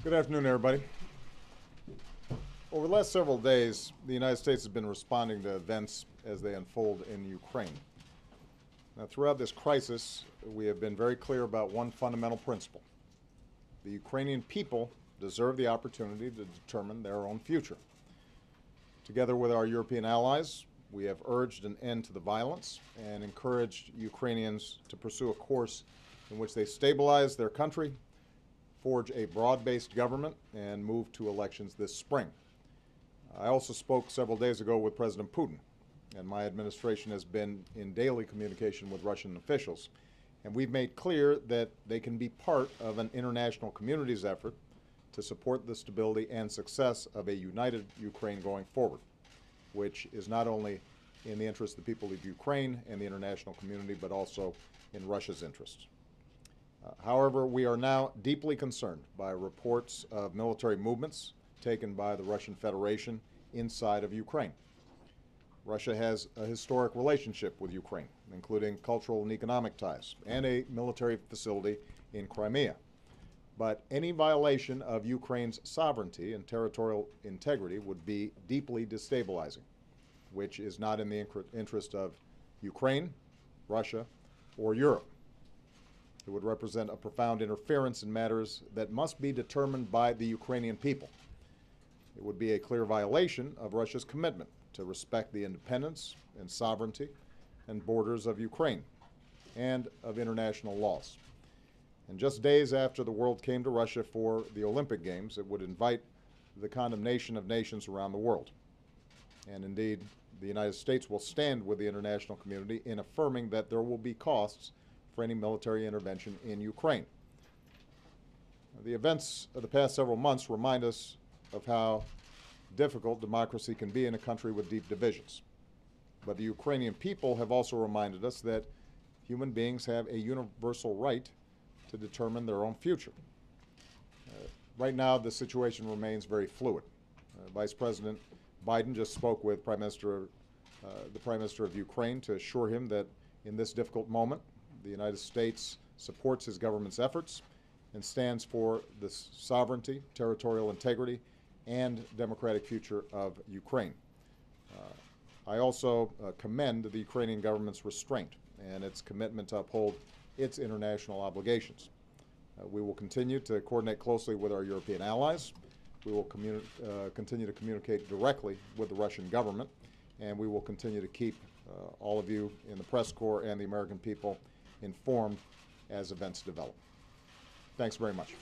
Good afternoon, everybody. Over the last several days, the United States has been responding to events as they unfold in Ukraine. Now, throughout this crisis, we have been very clear about one fundamental principle. The Ukrainian people deserve the opportunity to determine their own future. Together with our European allies, we have urged an end to the violence and encouraged Ukrainians to pursue a course in which they stabilize their country, forge a broad-based government, and move to elections this spring. I also spoke several days ago with President Putin, and my administration has been in daily communication with Russian officials. And we've made clear that they can be part of an international community's effort to support the stability and success of a united Ukraine going forward, which is not only in the interest of the people of Ukraine and the international community, but also in Russia's interests. However, we are now deeply concerned by reports of military movements taken by the Russian Federation inside of Ukraine. Russia has a historic relationship with Ukraine, including cultural and economic ties, and a military facility in Crimea. But any violation of Ukraine's sovereignty and territorial integrity would be deeply destabilizing, which is not in the interest of Ukraine, Russia, or Europe. It would represent a profound interference in matters that must be determined by the Ukrainian people. It would be a clear violation of Russia's commitment to respect the independence and sovereignty and borders of Ukraine and of international laws. And just days after the world came to Russia for the Olympic Games, it would invite the condemnation of nations around the world. And indeed, the United States will stand with the international community in affirming that there will be costs for any military intervention in Ukraine. The events of the past several months remind us of how difficult democracy can be in a country with deep divisions. But the Ukrainian people have also reminded us that human beings have a universal right to determine their own future. Right now, the situation remains very fluid. Vice President Biden just spoke with the Prime Minister of Ukraine to assure him that in this difficult moment, the United States supports his government's efforts and stands for the sovereignty, territorial integrity, and democratic future of Ukraine. I also commend the Ukrainian government's restraint and its commitment to uphold its international obligations. We will continue to coordinate closely with our European allies. We will continue to communicate directly with the Russian government, and we will continue to keep all of you in the press corps and the American people informed as events develop. Thanks very much.